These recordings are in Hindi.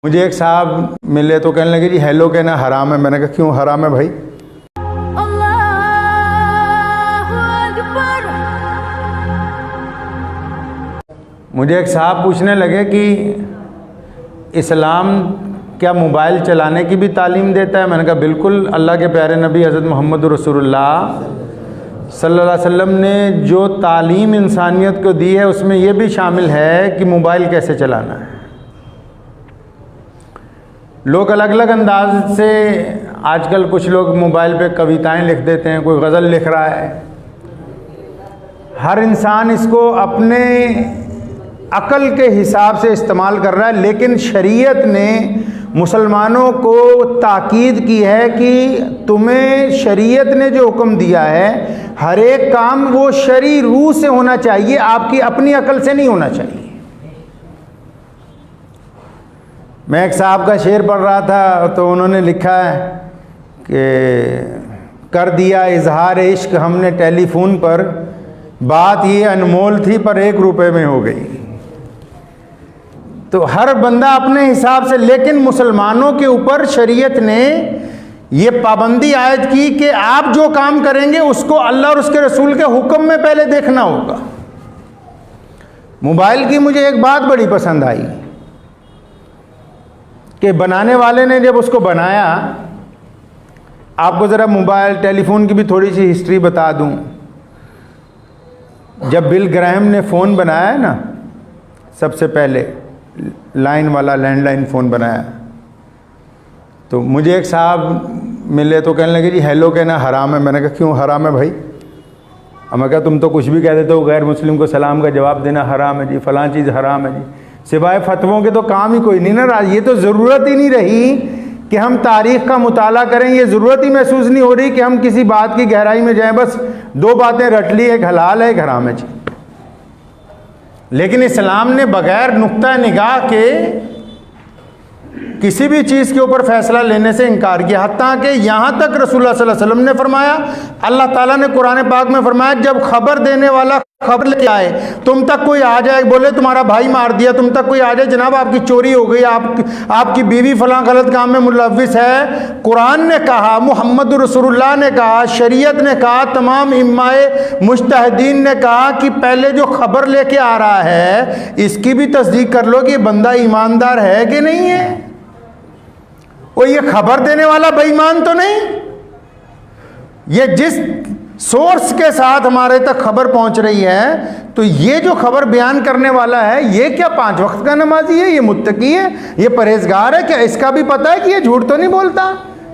मुझे एक साहब मिले तो कहने लगे जी हेलो कहना हराम है। मैंने कहा क्यों हराम है भाई? मुझे एक साहब पूछने लगे कि इस्लाम क्या मोबाइल चलाने की भी तालीम देता है? मैंने कहा बिल्कुल। अल्लाह के प्यारे नबी हज़रत मोहम्मद रसूलुल्लाह सल्लल्लाहु अलैहि वसल्लम ने जो तालीम इंसानियत को दी है उसमें यह भी शामिल है कि मोबाइल कैसे चलाना है। लोग अलग अलग अंदाज से आजकल कुछ लोग मोबाइल पे कविताएं लिख देते हैं, कोई गज़ल लिख रहा है। हर इंसान इसको अपने अकल के हिसाब से इस्तेमाल कर रहा है, लेकिन शरीयत ने मुसलमानों को ताकीद की है कि तुम्हें शरीयत ने जो हुक्म दिया है हर एक काम वो शरई रूह से होना चाहिए, आपकी अपनी अकल से नहीं होना चाहिए। मैं एक साहब का शेर पढ़ रहा था तो उन्होंने लिखा है कि कर दिया इजहार इश्क हमने टेलीफोन पर, बात ये अनमोल थी पर 1 रुपए में हो गई। तो हर बंदा अपने हिसाब से, लेकिन मुसलमानों के ऊपर शरीयत ने ये पाबंदी आयद की कि आप जो काम करेंगे उसको अल्लाह और उसके रसूल के हुक्म में पहले देखना होगा। मोबाइल की मुझे एक बात बड़ी पसंद आई कि बनाने वाले ने जब उसको बनाया, आपको ज़रा मोबाइल टेलीफोन की भी थोड़ी सी हिस्ट्री बता दूं। जब बिल ग्राहम ने फ़ोन बनाया है ना, सबसे पहले लाइन वाला लैंडलाइन फ़ोन बनाया, तो मुझे एक साहब मिले तो कहने लगे जी हेलो कहना हराम है। मैंने कहा क्यों हराम है भाई? मैं कहा तुम तो कुछ भी कह देते हो, गैर मुस्लिम को सलाम का जवाब देना हराम है जी, फ़लाँ चीज़ हराम है जी। सिवाय फतवों के तो काम ही कोई नहीं ना। ये तो ज़रूरत ही नहीं रही कि हम तारीख़ का मुताला करें, ये ज़रूरत ही महसूस नहीं हो रही कि हम किसी बात की गहराई में जाएं। बस 2 बातें रट ली, एक हलाल है एक हराम है जी। लेकिन इस्लाम ने बग़ैर नुक्ता निगाह के किसी भी चीज़ के ऊपर फ़ैसला लेने से इनकार किया। हत्ता कि यहाँ तक रसूलुल्लाह सल्लल्लाहु अलैहि वसल्लम ने फरमाया, अल्लाह ताला ने कुरान पाक में फरमाया, जब खबर देने वाला खबर लेके आए, तुम तक कोई आ जाए बोले तुम्हारा भाई मार दिया, तुम तक कोई आ जाए जनाब आपकी चोरी हो गई, आपकी बीवी फलां गलत काम में मुलव्विस है, कुरान ने कहा, मोहम्मद रसूलुल्लाह ने कहा, शरीयत ने कहा, तमाम इम्माए मुज्तहिदीन ने कहा कि पहले जो खबर लेके आ रहा है इसकी भी तस्दीक कर लो कि बंदा ईमानदार है कि नहीं है। वो ये खबर देने वाला बेईमान तो नहीं, ये जिस सोर्स के साथ हमारे तक खबर पहुंच रही है, तो ये जो खबर बयान करने वाला है ये क्या 5 वक्त का नमाजी है, ये मुत्तकी है, ये परहेजगार है? क्या इसका भी पता है कि ये झूठ तो नहीं बोलता?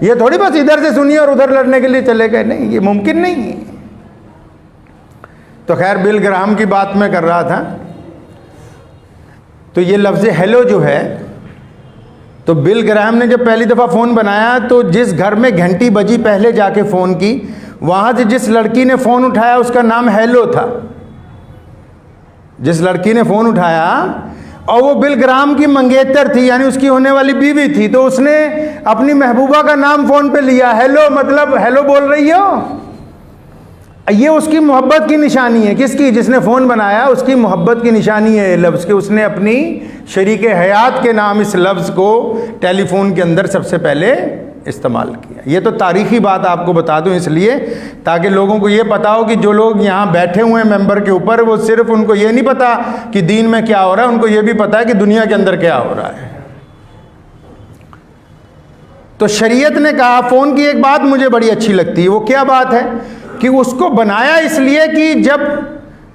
ये थोड़ी बस इधर से सुनिए और उधर लड़ने के लिए चले गए, नहीं, ये मुमकिन नहीं है। तो खैर बिल ग्राहम की बात मैं कर रहा था, तो ये लफ्ज़ हेलो जो है, तो बिल ग्राहम ने जब पहली दफ़ा फ़ोन बनाया तो जिस घर में घंटी बजी पहले जाके फ़ोन की, वहाँ से जिस लड़की ने फ़ोन उठाया उसका नाम हेलो था। जिस लड़की ने फ़ोन उठाया और वो बिल ग्राहम की मंगेतर थी, यानी उसकी होने वाली बीवी थी, तो उसने अपनी महबूबा का नाम फ़ोन पे लिया। हेलो मतलब हेलो बोल रही हो, ये उसकी मोहब्बत की निशानी है। किसकी? जिसने फ़ोन बनाया उसकी मोहब्बत की निशानी है ये लफ्ज़ के। उसने अपनी शरीके हयात के नाम इस लफ्ज़ को टेलीफोन के अंदर सबसे पहले इस्तेमाल किया। ये तो तारीख़ी बात आपको बता दूं इसलिए, ताकि लोगों को ये पता हो कि जो लोग यहाँ बैठे हुए हैं मेंबर के ऊपर, वो सिर्फ उनको ये नहीं पता कि दीन में क्या हो रहा है, उनको ये भी पता है कि दुनिया के अंदर क्या हो रहा है। तो शरीयत ने कहा, फ़ोन की एक बात मुझे बड़ी अच्छी लगती है। वो क्या बात है कि उसको बनाया इसलिए कि जब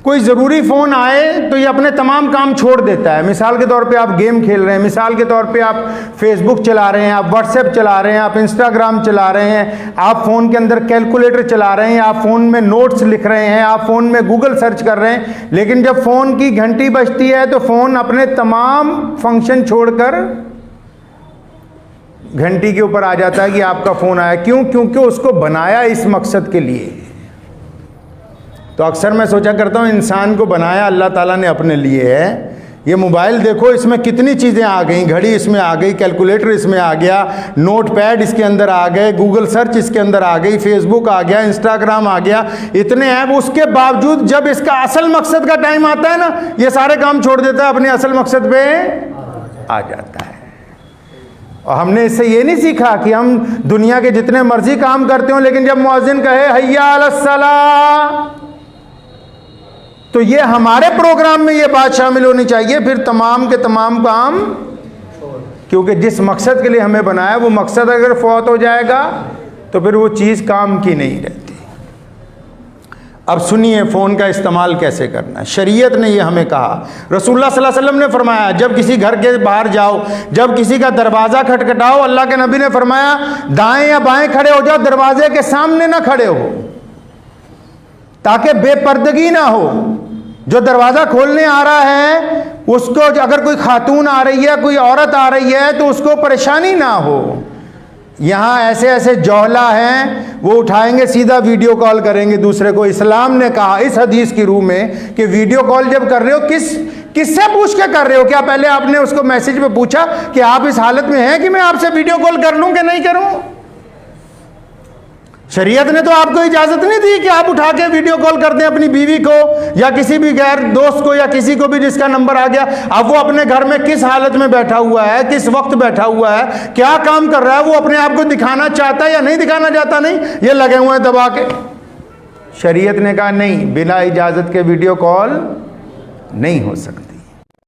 कोई ज़रूरी फ़ोन आए तो ये अपने तमाम काम छोड़ देता है। मिसाल के तौर पे आप गेम खेल रहे हैं, मिसाल के तौर पे आप फेसबुक चला रहे हैं, आप व्हाट्सएप चला रहे हैं, आप इंस्टाग्राम चला रहे हैं, आप फ़ोन के अंदर कैलकुलेटर चला रहे हैं, आप फ़ोन में नोट्स लिख रहे हैं, आप फ़ोन में गूगल सर्च कर रहे हैं। लेकिन जब फ़ोन की घंटी बजती है तो फ़ोन अपने तमाम फंक्शन छोड़कर घंटी के ऊपर आ जाता है कि आपका फ़ोन आया। क्यों? क्योंकि उसको बनाया इस मकसद के लिए। तो अक्सर मैं सोचा करता हूँ, इंसान को बनाया अल्लाह ताला ने अपने लिए है। ये मोबाइल देखो, इसमें कितनी चीज़ें आ गई, घड़ी इसमें आ गई, कैलकुलेटर इसमें आ गया, नोटपैड इसके अंदर आ गए, गूगल सर्च इसके अंदर आ गई, फेसबुक आ गया, इंस्टाग्राम आ गया, इतने ऐप। उसके बावजूद जब इसका असल मकसद का टाइम आता है ना, ये सारे काम छोड़ देता है, अपने असल मकसद पे आ जाता है। और हमने इससे ये नहीं सीखा कि हम दुनिया के जितने मर्जी काम करते हो, लेकिन जब मुअज्जिन कहे हय्या अलस्सलाह, तो ये हमारे प्रोग्राम में ये बात शामिल होनी चाहिए, फिर तमाम के तमाम काम, क्योंकि जिस मकसद के लिए हमें बनाया वो मकसद अगर फौत हो जाएगा तो फिर वो चीज़ काम की नहीं रहती। अब सुनिए फ़ोन का इस्तेमाल कैसे करना है। शरीयत ने ये हमें कहा, रसूलुल्लाह सल्लल्लाहु अलैहि वसल्लम ने फरमाया जब किसी घर के बाहर जाओ, जब किसी का दरवाज़ा खटखटाओ, अल्लाह के नबी ने फरमाया दाएं या बाएं खड़े हो जाओ, दरवाजे के सामने ना खड़े हो, ताकि बेपर्दगी ना हो। जो दरवाज़ा खोलने आ रहा है उसको, अगर कोई खातून आ रही है, कोई औरत आ रही है, तो उसको परेशानी ना हो। यहाँ ऐसे ऐसे जौहला हैं, वो उठाएंगे सीधा वीडियो कॉल करेंगे दूसरे को। इस्लाम ने कहा इस हदीस की रूह में कि वीडियो कॉल जब कर रहे हो किससे पूछ के कर रहे हो? क्या पहले आपने उसको मैसेज पे पूछा कि आप इस हालत में हैं कि मैं आपसे वीडियो कॉल कर लूँ कि नहीं करूँ? शरीयत ने तो आपको इजाज़त नहीं दी कि आप उठा के वीडियो कॉल कर दें अपनी बीवी को या किसी भी गैर दोस्त को या किसी को भी जिसका नंबर आ गया। अब वो अपने घर में किस हालत में बैठा हुआ है, किस वक्त बैठा हुआ है, क्या काम कर रहा है, वो अपने आप को दिखाना चाहता है या नहीं दिखाना चाहता, नहीं, ये लगे हुए हैं दबा के। शरीयत ने कहा नहीं, बिना इजाज़त के वीडियो कॉल नहीं हो सकता।